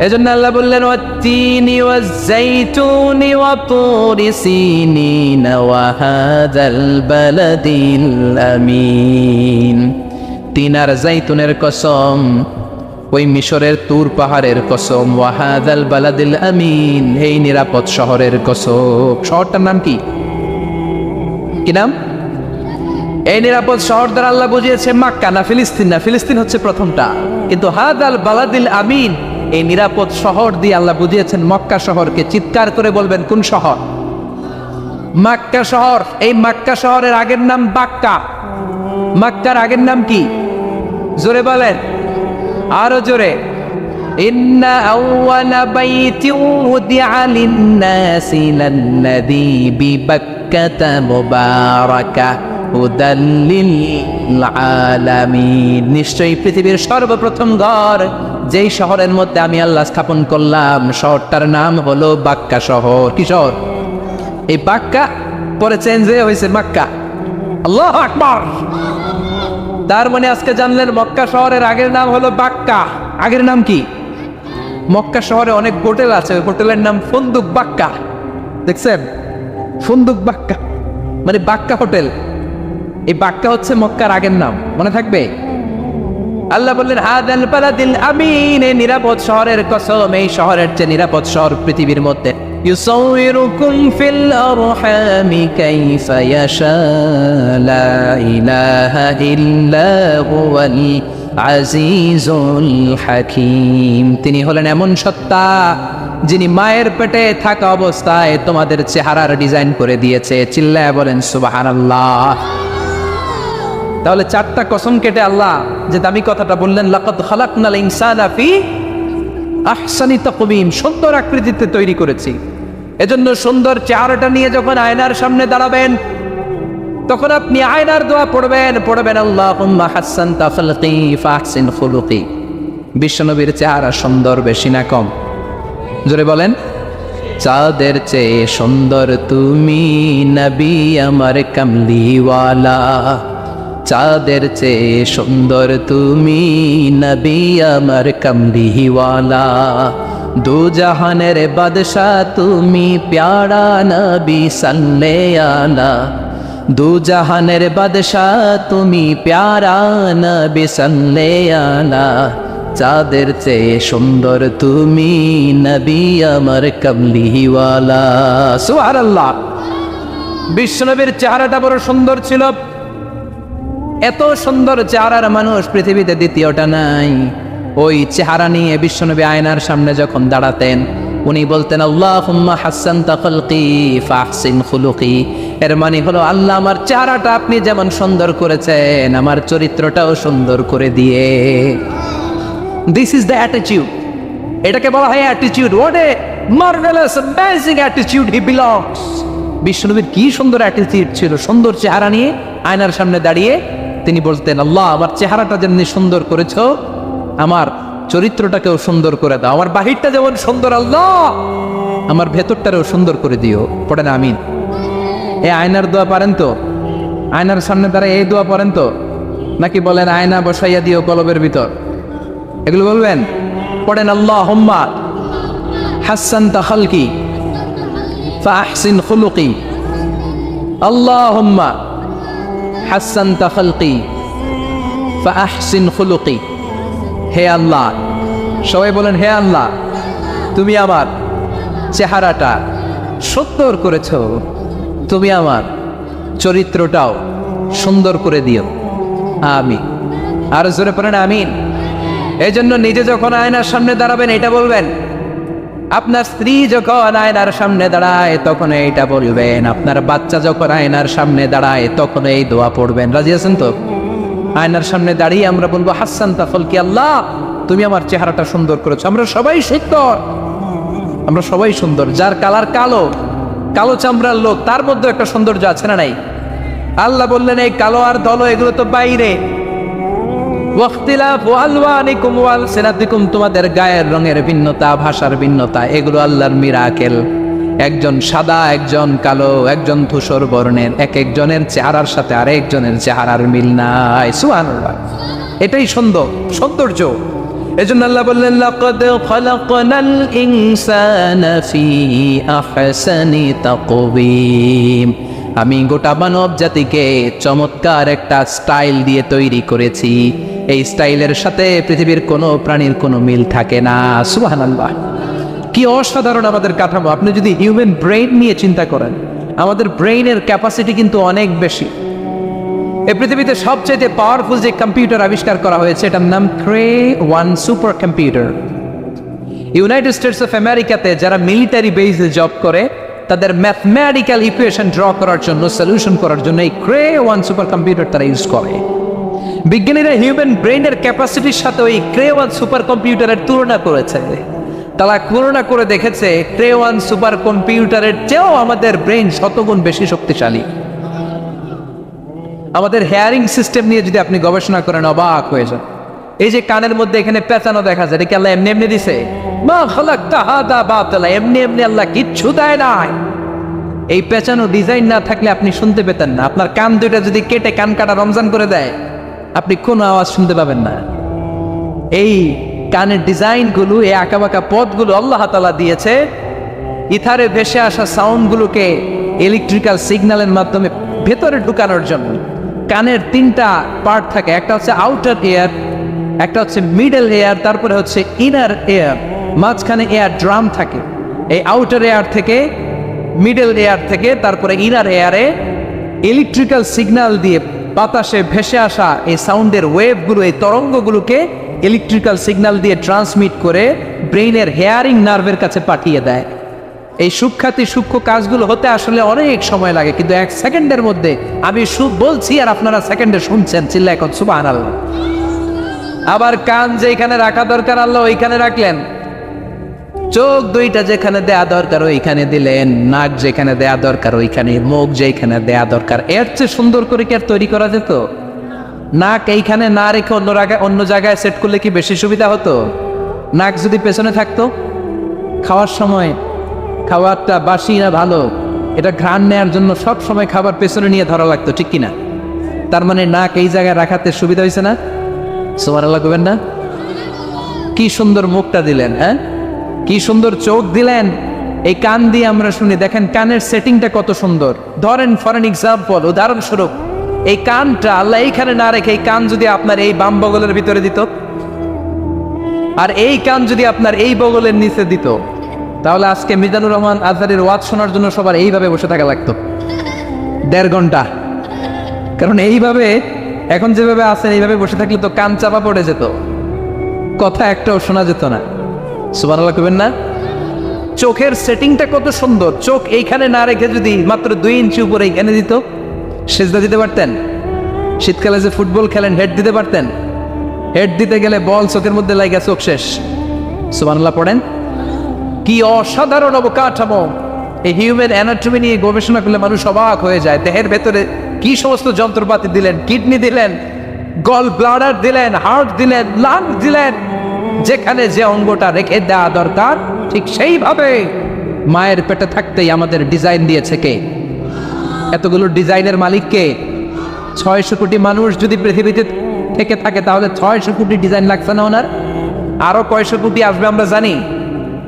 এজন্য আল্লাহ বললেন, ওয়াত-তিনি ওয়াজ-যাইতুনি ওয়া তুরি সিনিন ওয়া হাযাল বালাদিল আমিন। তিন আর যাইতুনের কসম, ওই মিশরের তুর পাহাড়ের কসম, ওয়া হাযাল বালাদিল আমিন, এই নিরাপদ শহরের কসম। শহরটার নাম কি? কি নাম? এই নিরাপদ শহর দ্বারা আল্লাহ বুঝিয়েছে মক্কা না ফিলিস্তিন না, ফিলিস্তিন হচ্ছে প্রথমটা, কিন্তু হাযাল বালাদিল আমিন, এই নিরাপদ শহর দিয়ে আল্লাহ বুঝিয়েছেন মক্কা শহরকে। চিৎকার করে বলবেন কোন শহর? মক্কা শহর। এই মক্কা শহরের আগের নাম বাক্কা। মক্কার আগের নাম কি? জোরে বলেন, আরো জোরে। ইন্না আউওয়ালা বাইতিন উদিআ লিন-নাসি লাল্লাযী বিবাক্কাতা মুবারাকা হুদাল লিল আলামিন। নিশ্চয়ই পৃথিবীর সর্বপ্রথম ঘর যেই শহরের মধ্যে আমি আল্লাহ স্থাপন করলাম, শহরটার নাম হলো বাক্কা শহর। কি শহর? এই বাক্কা পরে চেঞ্জ হয়ে হয়েছে মক্কা। আল্লাহু আকবার। তার মানে আজকে জানলেন মক্কা শহরের আগের নাম হলো বাক্কা। আগের নাম কি? মক্কা শহরে অনেক হোটেল আছে, ওই হোটেলের নাম ফুন্দুক বাক্কা। দেখছেন? ফুন্দুক বাক্কা মানে বাক্কা হোটেল। এই বাক্কা হচ্ছে মক্কার আগের নাম, মনে থাকবে? আল্লাহ বললেন হাদাল বালাদিল আমিন, এই নিরাপদ শহরের কসম, এই শহরের চেয়ে নিরাপদ শহর পৃথিবীর মধ্যে। ইউসাউইরুকুম ফিল আরহামি কাইফা ইয়াশা লা ইলাহা ইল্লা হুয়াল আজিজুল হাকিম। তিনি হলেন এমন সত্তা যিনি মায়ের পেটে থাকা অবস্থায় তোমাদের চেহারার ডিজাইন করে দিয়েছে। চিল্লায়া বলেন সুবহানাল্লাহ। তাহলে চারটা কসম কেটে আল্লাহ যে দামি কথাটা বললেন, লাকাদ খালাকনাল ইনসানা ফি আহসানি তাকওয়িম, সুন্দর আকৃতিতে তৈরি করেছি। এজন্য সুন্দর চেহারাটা নিয়ে যখন আয়নার সামনে দাঁড়াবেন, তখন আপনি আয়নার দোয়া পড়বেন আল্লাহুম্মা হাসসানতা খালকি ফাহসিন খুলুকি। বিশ্বনবীর চেহারা সুন্দর বেশি না কম? জোরে বলেন। চাঁদের চেয়ে সুন্দর তুমি নবী আমার কামলিওয়ালা, চাঁদের চেয়ে সুন্দর তুমি নবী আমার কামলিওয়ালা, দু জাহানের বাদশাহ তুমি প্যারা নবী সাল্লাল্লাহু আলা, দু জাহানের বাদশাহ তুমি প্যারা নবী সাল্লাল্লাহু আলা, চাঁদের চেয়ে সুন্দর তুমি নবী আমার কামলিওয়ালা। সুবহানাল্লাহ। বিশ্বনবীর চেহারাটা বড় সুন্দর ছিল। এত সুন্দর চেহারার মানুষ পৃথিবীতে দ্বিতীয়টা নাই। ওই চেহারা নিয়ে বিশ্বনবী আয়নার সামনে যখন দাঁড়াতেন, উনি বলতেন আল্লাহুম্মা হাসসানতা খালকি ফাহসিন খুলুকি। এর মানে হলো, আল্লাহ আমার চেহারাটা আপনি যেমন সুন্দর করেছেন, আমার চরিত্রটাও সুন্দর করে দিয়ে। This is the attitude. এটাকে বলা হয় attitude. What a marvellous amazing attitude he belongs. বিশ্বনবীর কি সুন্দর অ্যাটিটিউড ছিল। সুন্দর চেহারা নিয়ে আয়নার সামনে দাঁড়িয়ে তিনি বলতেন, আল্লাহ আমার চেহারাটা যেমনি সুন্দর করেছ, আমার চরিত্রটাকেও সুন্দর করে দাও। আমার বাহিরটা যেমন সুন্দর, আল্লাহ আমার ভেতরটারেও সুন্দর করে দিও। পড়েন আমিন। এই আয়নার দোয়া পারেন তো? আয়নার সামনে দাঁড়ায় এই দোয়া পড়েন তো? নাকি বলেন আয়না বসাইয়া দিও কলবের ভিতর? এগুলো বলবেন? পড়েন আল্লাহুম্মা হাসসানতা খালকি ফাহসিন খুলুকি, আল্লাহুম্মা হাসসানতা খালকি ফাহসিন খুলুকি। হে আল্লাহ, সবাই বলেন হে আল্লাহ তুমি আমার চেহারাটা সুন্দর করেছো, তুমি আমার চরিত্রটাও সুন্দর করে দিও। আমিন। আর জোরে পড়েন আমিন। এই জন্য নিজে যখন আয়নার সামনে দাঁড়াবেন এটা বলবেন, আপনার স্ত্রী যখন আয়নার সামনে দাঁড়ায় তখন এইটা বলবেন, আপনার বাচ্চা যখন আয়নার সামনে দাঁড়ায় তখন এই দোয়া পড়বেন। রাজি আছেন তো? আয়নার সামনে দাঁড়িয়ে আমরা বলবো হাসসানতা খালকি, আল্লাহ তুমি আমার চেহারাটা সুন্দর করেছো। আমরা সবাই সুন্দর, আমরা সবাই সুন্দর। যার কালার কালো, কালো চামড়ার লোক, তার মধ্যে একটা সৌন্দর্য আছে না নাই? আল্লাহ বললেন এই কালো আর ধলো এগুলো তো বাইরে। ওয়াখতিলাফু আলওয়ানিকুম ওয়া আলসিনাতিকুম, তোমাদের গায়ের রঙের ভিন্নতা, ভাষার ভিন্নতা, এগুলো আল্লাহর মিরাকেল। একজন সাদা, একজন কালো, একজন ধূসর বর্ণের, এক একজনের চেহারার সাথে আরেকজনের চেহারার মিল নাই। সুবহানাল্লাহ। এটাই সৌন্দর্য। এজন্য আল্লাহ বললেন লাকাদ খালাকনাল ইনসানা ফি আহসানি তাকওয়িম, আমি গোটা মানব জাতিকে চমৎকার একটা স্টাইল দিয়ে তৈরি করেছি। এই স্টাইলের সাথে পৃথিবীর কোনো প্রাণীর কোনো মিল থাকে না। সুবহানাল্লাহ। কি অসাধারণ আমাদের কাঠামো। আপনি যদি হিউম্যান ব্রেইন নিয়ে চিন্তা করেন, আমাদের ব্রেইনের ক্যাপাসিটি কিন্তু অনেক বেশি। এই পৃথিবীতে সবচেয়ে পাওয়ারফুল যে কম্পিউটার আবিষ্কার করা হয়েছে এটার নাম Cray-1 super computer. United states of আমেরিকাতে যারা মিলিটারি বেসে জব করে, তাদের ম্যাথমেটিক্যাল ইকুয়েশন ড্র করার জন্য, সলিউশন করার জন্য এই Cray-1 সুপার কম্পিউটার তারা ইউজ করে। বিজ্ঞানীরা হিউম্যান ব্রেইনের ক্যাপাসিটির সাথে ওই Cray-1 সুপার কম্পিউটারের তুলনা করেছে। তারা তুলনা করে দেখেছে Cray-1 সুপার কম্পিউটারের চেয়েও আমাদের ব্রেইন শতগুণ বেশি শক্তিশালী। আমাদের হেয়ারিং সিস্টেম নিয়ে যদি আপনি গবেষণা করেন অবাক হয়ে যান। এই যে কানের মধ্যে এখানে পেঁচানো দেখা যায়, এটা কি আল্লাহ এমনি এমনি দিছে? মা খালাকতা হাদা বাতিলা, এমনি এমনি আল্লাহ কিচ্ছু দেয় নাই। এই পেঁচানো ডিজাইন না থাকলে আপনি শুনতে পেতেন না। আপনার কান দুইটা যদি কেটে কান কাটা রমজান করে দেয়, আপনি কোনো আওয়াজ শুনতে পাবেন না। এই কানের ডিজাইনগুলো, এই আঁকাবাঁকা পথগুলো আল্লাহ তাআলা দিয়েছে ইথারে ভেসে আসা সাউন্ডগুলোকে ইলেকট্রিক্যাল সিগন্যালের মাধ্যমে ভেতরে ঢুকানোর জন্য। কানের তিনটা পার্ট থাকে, একটা হচ্ছে আউটার এয়ার, একটা হচ্ছে মিডল এয়ার, তারপরে হচ্ছে ইনার এয়ার, মাঝখানে এয়ার ড্রাম থাকে। এই আউটার এয়ার থেকে, মিডল এয়ার থেকে, তারপরে ইনার এয়ারে ইলেকট্রিক্যাল সিগন্যাল দিয়ে বাতাসে ভেসে আসা এই সাউন্ডের ওয়েভগুলো, এই তরঙ্গগুলোকে ইলেকট্রিক্যাল সিগন্যাল দিয়ে ট্রান্সমিট করে ব্রেইনের হেয়ারিং নার্ভের কাছে পাঠিয়ে দেয়। এই সূক্ষ্ম কাজগুলো হতে আসলে অনেক সময় লাগে, কিন্তু 1 সেকেন্ডের মধ্যে আমি বলছি আর আপনারা সেকেন্ডে শুনছেন। চিল্লা এখন সুবহানাল্লাহ। আবার কান যেখানে রাখা দরকার আল্লাহ ওইখানে রাখলেন, চোখ দুইটা যেখানে দেয়া দরকার ওইখানে দিলেন, নাক যেখানে দেয়া দরকার ওইখানে, মুখ যেখানে দেয়া দরকার। এর চেয়ে সুন্দর করে কি আর তৈরি করা যেত? নাক এইখানে না রেখে অন্য জায়গায় সেট করলে কি বেশি সুবিধা হতো? নাক যদি পেছনে থাকতো, খাওয়ার সময় খাবারটা বাসি না ভালো এটা ঘ্রাণ নেয়ার জন্য সব সময় খাবার পেছনে নিয়ে ধরা লাগতো, ঠিক কিনা? তার মানে নাক এই জায়গায় রাখাতে সুবিধা হয়েছে না? সুবহানাল্লাহ কইবেন না? কি সুন্দর মুখটা দিলেন, হ্যাঁ, কি সুন্দর চোখ দিলেন। এই কান দিয়ে আমরা শুনি, দেখেন কানের সেটিংটা কত সুন্দর। ধরেন ফর এন এক্সাম্পল, উদাহরণস্বরূপ, এই কানটা আল্লাহ এইখানে না রেখে এই কান যদি আপনার এই বাম বগলের ভিতরে দিত, আর এই কান যদি আপনার এই বগলের নিচে দিত, তাহলে আজকে মিজানুর রহমান আজহারের ওয়াজ শোনার জন্য সবার এইভাবে বসে থাকা লাগতো 1.5 ঘন্টা। কারণ এইভাবে এখন যেভাবে আছেন এইভাবে বসে থাকলে তো কান চাপা পড়ে যেত, কথা একটাও শোনা যেত না। সুবহানাল্লাহ কইবেন না? চোখের সেটিংটা কত সুন্দর। চোখ এইখানে না রেখে যদি মাত্র 2 ইঞ্চি উপরে এইখানে দিত, সেজদা দিতে পারতেন। শীতকালে যে ফুটবল খেলেন, হেড দিতে পারতেন। হেড দিতে গেলে বল চোখের মধ্যে লাগা, চোখ শেষ। সুবহানাল্লাহ পড়েন। কি অসাধারণ অবকাঠামো! এই হিউম্যান অ্যানাটমি নিয়ে গবেষণা করলে মানুষ অবাক হয়ে যায়। দেহের ভেতরে কি সমস্ত যন্ত্রপাতি দিলেন, কিডনি দিলেন, গল ব্লাডার দিলেন, হার্ট দিলেন, লাং দিলেন। যেখানে যে অঙ্গটা রেখে দেওয়া দরকার ঠিক সেইভাবে মায়ের পেটে থাকতেই আমাদের ডিজাইন দিয়েছে কে? এতগুলো ডিজাইনের মালিক কে? 600 কোটি মানুষ যদি পৃথিবীতে থেকে থাকে তাহলে 600 কোটি ডিজাইন লাগছে না ওনার? আরো কয়শো কোটি আসবে আমরা জানি,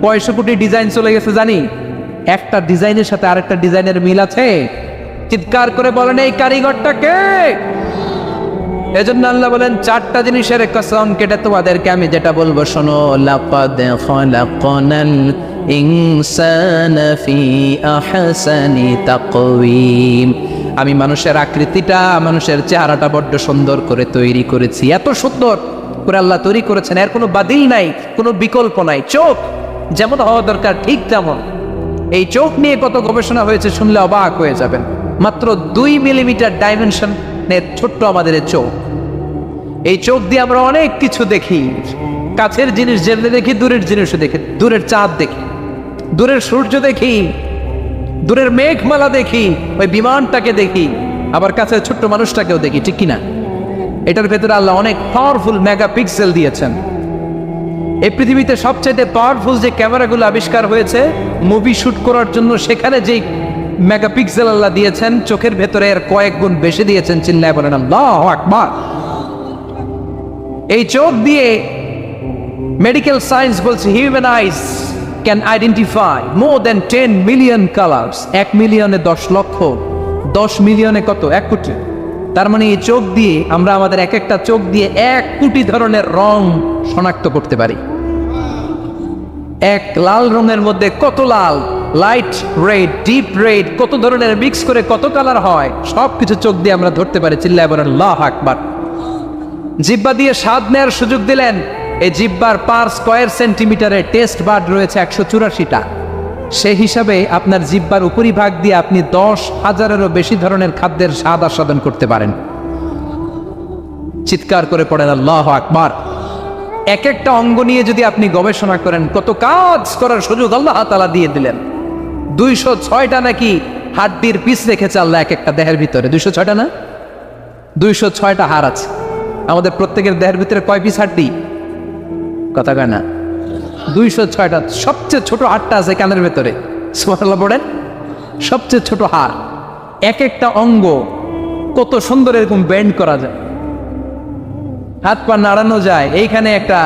কয়শো কোটি ডিজাইন চলে গেছে জানি। একটা ডিজাইনের সাথে আরেকটা ডিজাইনের মিল আছে? চিৎকার করে বলেন এই কারিগরটা কে? এজন্য আল্লাহ বলেন 4টা জিনিসের কসম কেটে তোমাদেরকে আমি যেটা বলবো শোনো। লাকাদ খালাকনাল ইনসানা ফি আহসানি তাকওয়িম। আমি মানুষের আকৃতিটা, মানুষের চেহারাটা বড্ড সুন্দর করে তৈরি করেছি। এত সুন্দর করে আল্লাহ তৈরি করেছেন, এর কোনো বাতিল নাই, কোনো বিকল্প নাই। চোখ যেমন হওয়া দরকার ঠিক তেমন। এই চোখ নিয়ে কত গবেষণা হয়েছে শুনলে অবাক হয়ে যাবেন। মাত্র 2 মিলিমিটার ডাইমেনশনের ছোট্ট আমাদের চোখ। এই চোখ দিয়ে আমরা অনেক কিছু দেখি। কাছের জিনিস যেমনি দেখি, দূরের জিনিসও দেখি। দূরের চাঁদ দেখি, দূরের সূর্য দেখি, দূরের মেঘমালা দেখি, ওই বিমানটাকে দেখি, আবার কাছের ছোট্ট মানুষটাকেও দেখি, ঠিক কিনা? এটার ভেতরে আল্লাহ অনেক পাওয়ারফুল মেগাপিক্সেল দিয়েছেন। এই পৃথিবীতে সবচেয়ে পাওয়ারফুল যে ক্যামেরাগুলো আবিষ্কার হয়েছে মুভি শুট করার জন্য, সেখানে যেই মেগাপিক্সেল আল্লাহ দিয়েছেন চোখের ভেতরে এর কয়েক গুণ বেশি দিয়েছেন। চিল্লায় বলেন আল্লাহু আকবার। এই চোখ দিয়ে মেডিকেল সায়েন্স বলছে human ice can identify more than 10 million colours. 1 মিলিয়নে 10 লক্ষ, 10 মিলিয়নে কত? 1 কোটি। তার মানে এই চোখ দিয়ে আমরা আমাদের এক একটা চোখ দিয়ে 1 কোটি ধরনের রং শনাক্ত করতে পারি। এক লাল রঙের মধ্যে কত লাল, লাইট রেড, ডিপ রেড, কত ধরনের মিক্স করে কত কালার হয়, সবকিছু চোখ দিয়ে আমরা ধরতে পারি। চিল্লায় বলেন আল্লাহু আকবার। জিহ্বা দিয়ে স্বাদ নেওয়ার সুযোগ দিলেন। এই জিহ্বার পার স্কয়ার সেন্টিমিটারে টেস্ট বাড রয়েছে 184টা। সেই হিসাবে আপনার জিহ্বার উপরিভাগ দিয়ে আপনি 10,000-এরও বেশি ধরনের খাদ্যের স্বাদ আস্বাদন করতে পারেন। চিৎকার করে পড়েন আল্লাহু আকবার। এক একটা অঙ্গ নিয়ে যদি আপনি গবেষণা করেন, কত কাজ করার সুযোগ আল্লাহ তাআলা দিয়ে দিলেন। 206টা নাকি হাড্ডির পিস রেখেছে আল্লাহ এক একটা দেহের ভিতরে। 206টা না, 206টা হাড় আছে। আমাদের প্রত্যেকের দেহের ভিতরে কয় পিস হাড্ডি? কথা কয় না? 206টা। সবচেয়ে ছোট হাড়টা আছে কানের ভেতরে। সুবহানাল্লাহ পড়েন। সবচেয়ে ছোট হাড়, এক একটা অঙ্গ কত সুন্দর এরকম বেন্ড করা যায়, হাত পা নাড়ানো যায়, এইখানে একটা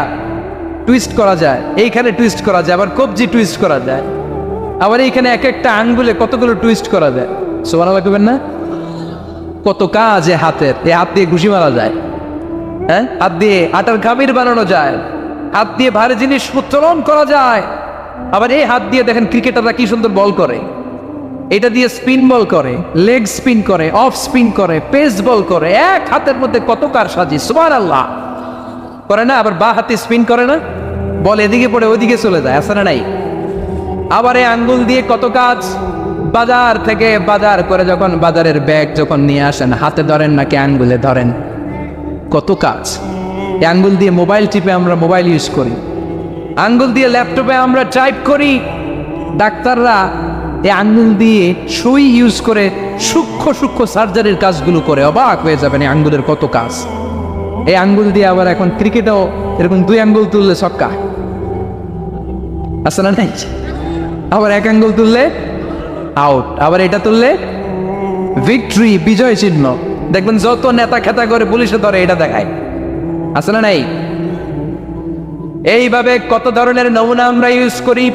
টুইস্ট করা যায়, এইখানে টুইস্ট করা যায়, আবার কবজি টুইস্ট করা যায়, আবার এইখানে এক একটা আঙ্গুলে কতগুলো টুইস্ট করা যায়। সুবহানাল্লাহ কইবেন না? কত কাজ এ হাতের। এই হাত দিয়ে ঘুষি মারা যায়, হ্যাঁ, হাত দিয়ে আটার খামির বানানো যায়, হাত দিয়ে ভারী জিনিস উত্তোলন করা যায়। আবার এই হাত দিয়ে দেখেন ক্রিকেটাররা কি সুন্দর বল করে, এটা দিয়ে স্পিন বল করে, লেগ স্পিন করে, অফ স্পিন করে, পেস বল করে। এক হাতের মধ্যে কত কারসাজি। সুবহানাল্লাহ করে না? আবার বা হাতে স্পিন করে না, বল এদিকে পড়ে ওইদিকে চলে যায়, আছে না নাই? আবার এই আঙ্গুল দিয়ে কত কাজ। বাজার থেকে বাজার করে যখন বাজারের ব্যাগ যখন নিয়ে আসেন, হাতে ধরেন নাকি আঙ্গুলে ধরেন, কত কাজ। এই আঙ্গুল দিয়ে মোবাইল টিপে আমরা মোবাইল ইউজ করি, আঙ্গুল দিয়ে ল্যাপটপে আমরা টাইপ করি। ডাক্তাররা এই আঙ্গুল দিয়ে সুই ইউজ করে সূক্ষ্ম সূক্ষ্ম সার্জারির কাজগুলো করে। অবাক হয়ে যাবেন এই আঙ্গুলের কত কাজ। এই আঙ্গুল দিয়ে আবার এখন ক্রিকেটেও এরকম 2 আঙ্গুল তুললে ছক্কা, আছে না নাই? আবার 1 আঙ্গুল তুললে আউট, আবার এটা তুললে ভিক্টরি, বিজয় চিহ্ন। দেখবেন যত নেতা খেতা করে পুলিশে ধরে এটা দেখায়, আছে না নাই? এইভাবে কত ধরনের নমুনা আমরা ইউজ করি,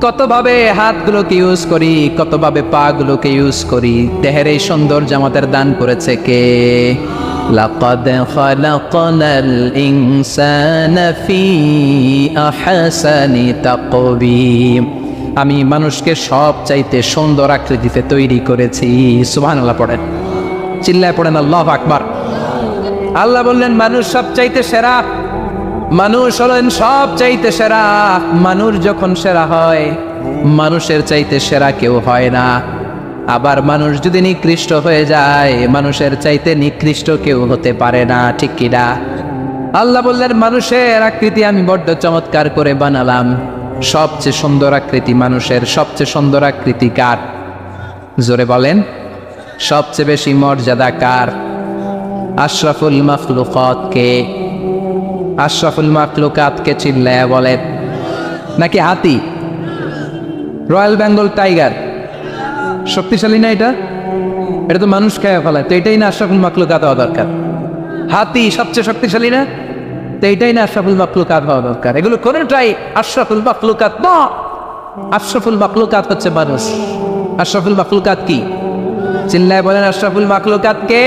কতভাবে হাতগুলোকে ইউজ করি, কতভাবে পা গুলোকে ইউজ করি। দেহের এই সৌন্দর্য আমাদের দান করেছে কে? লাকাদ খালাকনাল ইনসানা ফি আহসানি তাকওয়িম। আমি মানুষকে সব চাইতে সুন্দর আকৃতিতে তৈরি করেছি। সুবহানাল্লাহ পড়েন, চিল্লায় পড়েন আল্লাহু আকবার। আল্লাহ বললেন মানুষ সব চাইতে সেরা, মানুষ হলেন সব চাইতে সেরা। মানুষ যখন সেরা হয়, মানুষের চাইতে সেরা কেউ হয় না। আবার মানুষ যদি নিকৃষ্ট হয়ে যায়, মানুষের চাইতে নিকৃষ্ট কেউ হতে পারে না, ঠিক কিনা? আল্লাহ বললেন মানুষের আকৃতি আমি বড্ড চমৎকার করে বানালাম। সবচেয়ে সুন্দর আকৃতি মানুষের। সবচেয়ে সুন্দর আকৃতি কার? জোরে বলেন। সবচেয়ে বেশি মর্যাদা কার? আশরাফুল মাখলুকাত কে? আশরাফুল মাখলুকাত কে? চিল্লায়া বলেন। নাকি হাতি? রয়্যাল বেঙ্গল টাইগার শক্তিশালী না? এটা এটা তো মানুষ খেয়ে ফেলায়, তো এটাই না আশরাফুল মাখলুকাত হওয়া দরকার? হাতি সবচেয়ে শক্তিশালী না? তো এইটাই না আশরাফুল মাখলুকাত হওয়া দরকার? এগুলো কোনটাই আশরাফুল মাখলুকাত না। আশরাফুল মাখলুকাত হচ্ছে মানুষ। আশরাফুল মাখলুকাত কি? চিল্লায় বলেন আশরাফুল মাখলুকাত কে?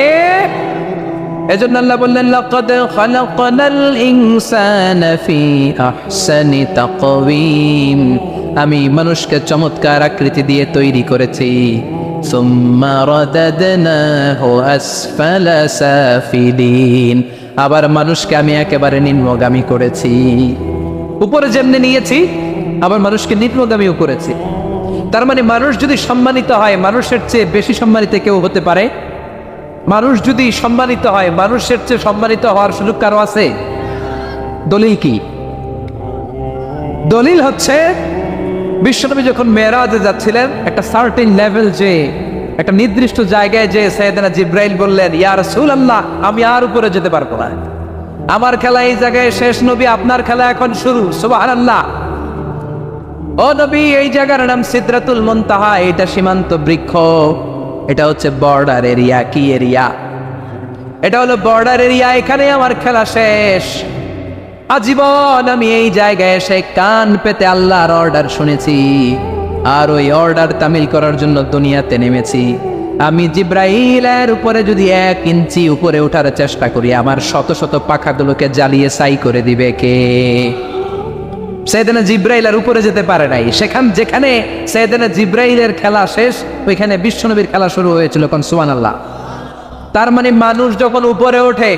এজন্য আল্লাহ বললেন লাকাদ খালাকনাল ইনসানা ফি আহসানি তাকওয়িম। আমি মানুষকে চমৎকার আকৃতি দিয়ে তৈরি করেছি। সুম্মা রাদাদনাহু আসফালা সাফিলিন। আবার মানুষকে আমি একেবারে নিম্নগামী করেছি। উপরে যেমনি নিয়েছি, আবার মানুষকে নিম্নগামীও করেছি। তার মানে মানুষ যদি সম্মানিত হয়, মানুষের চেয়ে বেশি সম্মানিত কেউ হতে পারে? মানুষ যদি সম্মানিত হয়, মানুষের চেয়ে সম্মানিত হওয়ার সুযোগ কারো আছে? দলিল কি? দলিল হচ্ছে বিশ্বনবী যখন মেরাজে যাচ্ছিলেন, একটা সার্টেন লেভেল, যে একটা নির্দিষ্ট জায়গায় যে সাইয়েদনা জিব্রাইল বললেন ইয়া রাসূলুল্লাহ আমি আর উপরে যেতে পারবো না, আমার খেলা এই জায়গায় শেষ, নবী আপনার খেলা এখন শুরু। সুবহানাল্লাহ। ও নবী, এই জায়গার নাম সিদরাতুল মুনতাহা, এটা সীমান্ত বৃক্ষ, এটা হচ্ছে বর্ডার এরিয়া। কি এরিয়া? এটা হলো বর্ডার এরিয়া, এখানে আমার খেলা শেষ। আজীবন আমি এই জায়গায় এসে কান পেতে আল্লাহর অর্ডার শুনেছি, আর ওই অর্ডার তামিল করার জন্য দুনিয়াতে নেমেছি। আমি জিব্রাইলের উপরে যদি 1 ইঞ্চি উপরে ওঠার চেষ্টা করি, আমার শত শত পাখাগুলোকে জ্বালিয়ে ছাই করে দিবে কে? সাইয়েদনা জিব্রাইল আর উপরে যেতে পারে নাই। যেখানে সাইয়েদনা জিব্রাইলের খেলা শেষ, ওইখানে বিশ্বনবীর খেলা শুরু হয়েছিল। কোন সুবহানাল্লাহ। তার মানে মানুষ যখন উপরে ওঠে,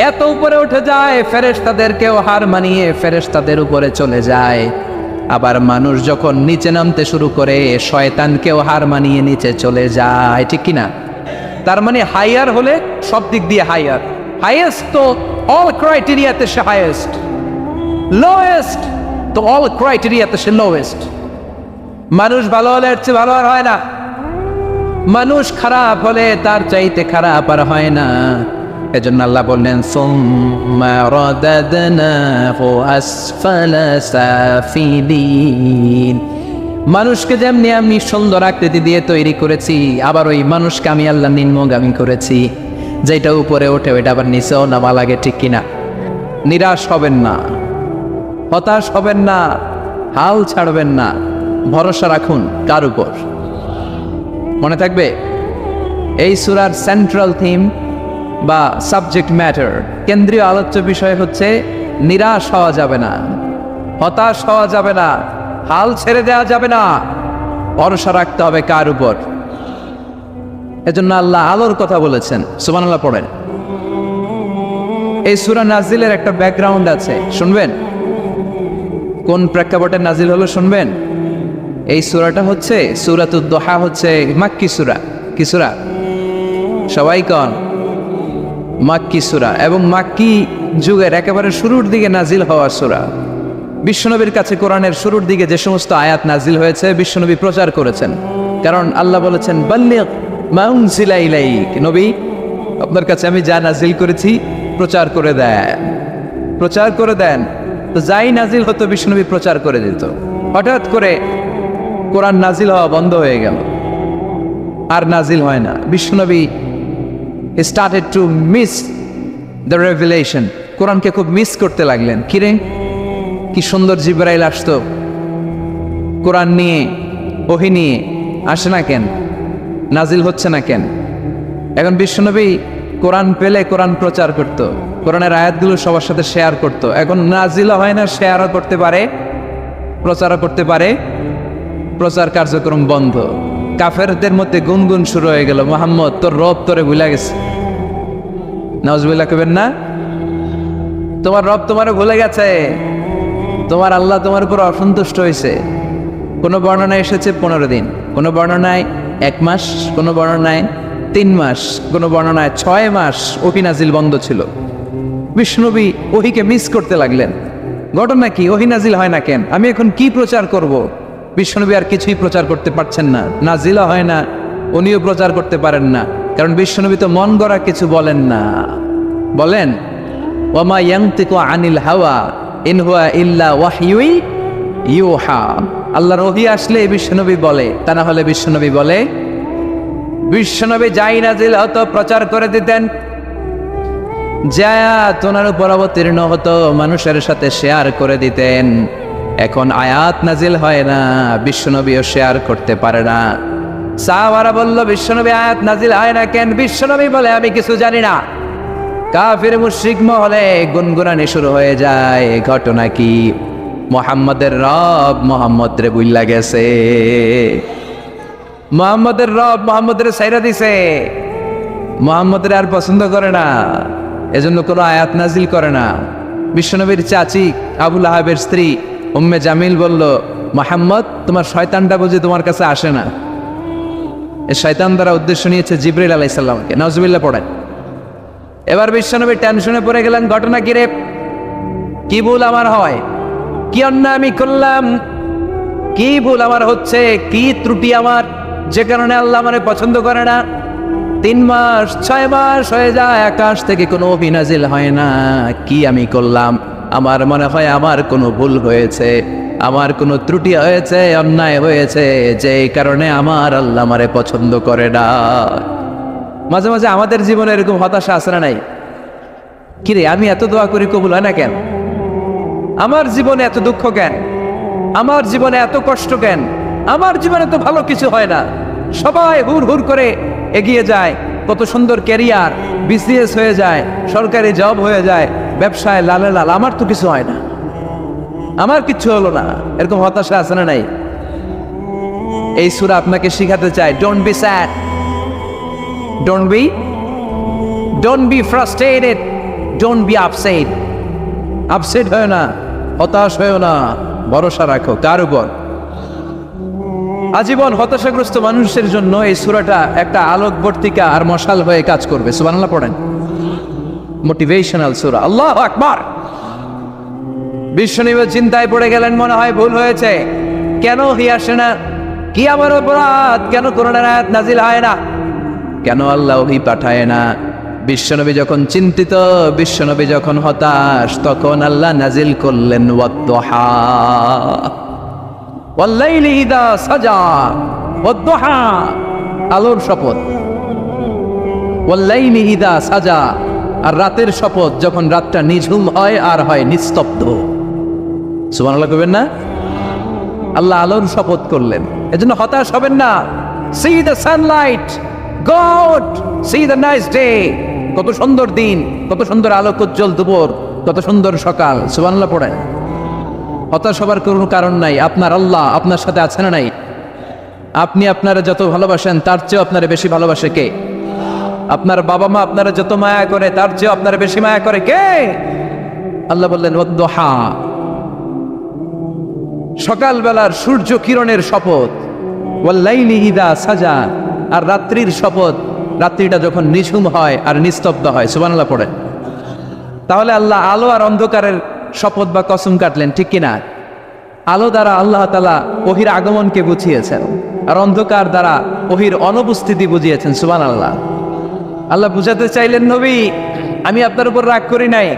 এত উপরে উঠে যায়, ফেরেশতাদেরকেও হার মানিয়ে ফেরেশতাদের উপরে চলে যায়। আবার মানুষ যখন নিচে নামতে শুরু করে, শয়তানকেও হার মানিয়ে নিচে চলে যায়, ঠিক কিনা? তার মানে হাইয়ার হলে সব দিক দিয়ে হাইয়ার। হাইয়েস্ট তো অল ক্রাইটেরিয়াতে সে হাইয়েস্ট, লোয়েস্ট তো অল ক্রাইটেরিয়াতে সে লোয়েস্ট। মানুষ ভালো হলে এর চেয়ে ভালো আর হয় না, মানুষ খারাপ হলে তার চাইতে খারাপ আর হয় না। এজন্য আল্লাহ বললেন সুম্মা রাদাদনাহু আসফালা সাফিলিন। মানুষকে যেমনি আমি সুন্দর আকৃতি দিয়ে তৈরি করেছি, আবার ওই মানুষকে আমি আল্লাহ নিম্নগামী করেছি। যেটা উপরে ওঠে ওইটা আবার নিচেও নামা লাগে, ঠিক কিনা? নিরাশ হবেন না, হতাশ হবেন না, হাল ছাড়বেন না, ভরসা রাখুন কার উপর? মনে থাকবে এই সূরার সেন্ট্রাল থিম বা সাবজেক্ট ম্যাটার, কেন্দ্রীয় আলোচ্য বিষয় হচ্ছে নিরাশ হওয়া যাবে না, হতাশ হওয়া যাবে না, হাল ছেড়ে দেওয়া যাবে না, ভরসা রাখতে হবে কার উপর? এজন্য আল্লাহ আলোর কথা বলেছেন। সুবহানাল্লাহ পড়েন। এই সূরা নাজিলের একটা ব্যাকগ্রাউন্ড আছে, শুনবেন? কোন প্রেক্ষাপটে নাজিল হলো শুনবেন? এই সূরাটা হচ্ছে সূরাতুদ দুহা, হচ্ছে মাক্কি সূরা। কি সূরা? সবাই কোন? মাক্কি সূরা, এবং মাক্কি যুগের একেবারে শুরুর দিকে নাজিল হওয়া সূরা। বিশ্বনবীর কাছে কোরআনের শুরুর দিকে যে সমস্ত আয়াত নাজিল হয়েছে বিশ্বনবী প্রচার করেছেন, কারণ আল্লাহ বলেছেন বাল্লিগ মা উনজিলা ইলাইক, নবী আপনার কাছে আমি যা নাজিল করেছি প্রচার করে দেন, প্রচার করে দেন। তো যাই নাজিল হতো বিশ্বনবী প্রচার করে দিত। হঠাৎ করে কোরআন নাজিল হওয়া বন্ধ হয়ে গেল, আর নাজিল হয় না। বিশ্বনবী started to miss the revelation, কোরআনকে খুব মিস করতে লাগলেন। কিরে, কি সুন্দর জিবরাইল আসতো, কোরআন নিয়ে, ওহী নিয়ে, আসে না কেন? নাজিল হচ্ছে না কেন? এখন বিশ্বনবী কোরআন পেলে কোরআন প্রচার করত, কোরআনের আয়াতগুলো সবার সাথে শেয়ার করত। এখন নাজিল হয় না, শেয়ারও করতে পারে, প্রচারও করতে পারে, প্রচার কার্যক্রম বন্ধ। কাফেরদের মধ্যে গুনগুন শুরু হয়ে গেল, মুহাম্মদ তোর রব তোরে ভুলে গেছে। নাউজুবিল্লাহ কইবেন না? তোমার রব তোমারে ভুলে গেছে, তোমার আল্লাহ তোমার উপর অসন্তুষ্ট হয়েছে। কোনো বর্ণনায় এসেছে 15 দিন, কোনো বর্ণনায় 1 মাস, কোনো বর্ণনায় 3 মাস, কোনো বর্ণনায় 6 মাস ওহী নাজিল বন্ধ ছিল। বিষ্ণুনবী ওহীকে মিস করতে লাগলেন। ঘটনা কি? ওহী নাজিল হয় না কেন? আমি এখন কি প্রচার করব? বিশ্বনবী আর কিছুই প্রচার করতে পারছেন না, নাজিলও হয় না, উনিও প্রচার করতে পারেন না, কারণ বিশ্বনবী তো মন গড়া কিছু বলেন না। বলেন ওয়ামা ইয়ানতিকু আনিল হাওয়া ইন হুয়া ইল্লা ওয়াহয়ু ইউহা। আল্লাহর ওহী আসলে বিশ্বনবী বলে, তা না হলে বিশ্বনবী বলে? বিশ্বনবী যাই নাজিল হতো প্রচার করে দিতেন, যা ওনার উপর অবতীর্ণ হতো মানুষের সাথে শেয়ার করে দিতেন। এখন আয়াত নাজিল হয় না, বিশ্বনবীও শেয়ার করতে পারে না। সাহাবারা বলল বিশ্বনবী আয়াত নাজিল হয় না কেন? বিশ্বনবী বলে আমি কিছু জানি না। কাফির মুশরিক মহলে গুনগুনানি শুরু হয়ে যায়। ঘটনা কি? মুহাম্মদের রব মুহাম্মদ রে বুইল্লা গেছে, মুহাম্মদের রব মুহাম্মদের সাইরা দিছে, মুহাম্মদের আর পছন্দ করে না, এজন্য কোনো আয়াত নাজিল করে না। বিশ্বনবীর চাচি আবু লাহাবের স্ত্রী উম্মে জামিল বলল, মুহাম্মদ তোমার শয়তানটা বুঝি তোমার কাছে আসে না? এই শয়তান দ্বারা উদ্দেশ্য নিয়েছে জিবরিল আলাইহিস সালামকে। নাউজুবিল্লাহ পড়েন। এবার বিশ্বনবী টেনশনে পড়ে গেলেন, ঘটনা কি রে? কি ভুল আমার হয়? কি অন্যায় আমি করলাম? কি ভুল আমার হচ্ছে? কি ত্রুটি আমার, যে কারণে আল্লাহ আমারে পছন্দ করে না? 3 মাস 6 মাস হয়ে যায়, আকাশ থেকে কোনো ওহী নাজিল হয় না। কি আমি করলাম? আমার মনে হয় আমার কোনো ভুল হয়েছে, আমার কোনো ত্রুটি হয়েছে, অন্যায় হয়েছে, যে কারণে আমার আল্লাহ আমারে পছন্দ করে না। মাঝে মাঝে আমাদের জীবনে এরকম হতাশা আসে না নাই? কিরে আমি এত দোয়া করি কবুল হয় না কেন? আমার জীবনে এত দুঃখ কেন? আমার জীবনে এত কষ্ট কেন? আমার জীবনে তো ভালো কিছু হয় না, সবাই হুর হুর করে এগিয়ে যায়, কত সুন্দর ক্যারিয়ার, বিসিএস হয়ে যায়, সরকারি জব হয়ে যায়, ব্যবসায় লালে লাল, আমার তো কিছু হয় না, আমার কিচ্ছু হলো না। এরকম হতাশা আছে না নাই? এই সূরা আপনাকে শিখাতে চায়, don't be sad, don't be frustrated, don't be upset. Upset হয় না, হতাশ হয়েও না, ভরসা রাখো কার উপর? আজীবন হতাশাগ্রস্ত মানুষের জন্য এই সূরাটা একটা আলোকবর্তিকা আর মশাল হয়ে কাজ করবে। সুবহানাল্লাহ পড়েন। মোটিভেশনাল সূরা। আল্লাহু আকবার। বিশ্বনবী চিন্তায় পড়ে গেলেন, মনে হয় ভুল হয়েছে, কেন ওহী আসে না? কি আমার অপরাধ? কেন কোরআনের আয়াত নাজিল হয় না? কেন আল্লাহ ওহী পাঠায় না? বিশ্বনবী যখন চিন্তিত, বিশ্বনবী যখন হতাশ, তখন আল্লাহ নাজিল করলেন ওয়াদ-দুহা, ওয়াল-লাইলি ইযা সাজা, ওয়াদ-দুহা আলোর শপথ, ওয়াল-লাইলি ইযা সাজা আর রাতের শপথ, যখন রাতটা নিঝুম হয় আর হয় নিস্তব্ধ। সুবহানাল্লাহ কইবেন না? আল্লাহ আলোর শপথ করলেন। এজন্য হতাশ হবেন না। C the Sunlight, go out, C the nice day. কত সুন্দর দিন, কত সুন্দর আলোকোজ্জ্বল দুপুর, কত সুন্দর সকাল। সুবহানাল্লাহ পড়েন। হতাশ হবার কোনো কারণ নাই। আপনার আল্লাহ আপনার সাথে আছে না নাই? আপনি আপনারা যত ভালোবাসেন তার চেয়েও আপনারা বেশি ভালোবাসে কে? আপনার বাবা মা আপনারা যত মায়া করে তার চেয়েও আপনারা বেশি মায়া করে কে? আল্লাহ বললেন ওয়াদ-দুহা, সকালবেলার সূর্য কিরণের শপথ, ওয়াল-লাইলি ইযা সাজা আর রাত্রির শপথ, রাত্রিটা যখন নিঝুম হয় আর নিস্তব্ধ হয়। সুবহানাল্লাহ পড়েন। তাহলে আল্লাহ আলো আর অন্ধকারের শপথ বা কসম কাটলেন, ঠিক কিনা? আলো দ্বারা আল্লাহ তাআলা ওহির আগমনকে বুঝিয়েছেন, আর অন্ধকার দ্বারা ওহির অনুপস্থিতি বুঝিয়েছেন। সুবহানাল্লাহ। আল্লাহ বুঝাতে চাইলেন, নবী আমি আপনার উপর রাগ করি নাই,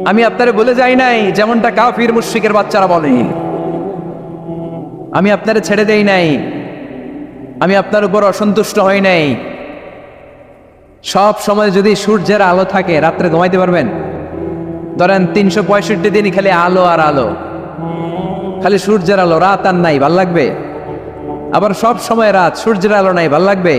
আমি আপনারে বলে যাই নাই যেমনটা কাফির মুশরিকের বাচ্চারা বলে, আমি আপনারে ছেড়ে দেই নাই, আমি আপনার উপর অসন্তুষ্ট হই নাই। সব সময় যদি সূর্যের আলো থাকে, রাত্রে ঘুমাইতে পারবেন? ধরেন 365 দিনই খালি আলো আর আলো, খালি সূর্যের আলো, রাত আর নাই, ভাল লাগবে? আবার সব সময় রাত, সূর্যের আলো নাই, ভাল লাগবে?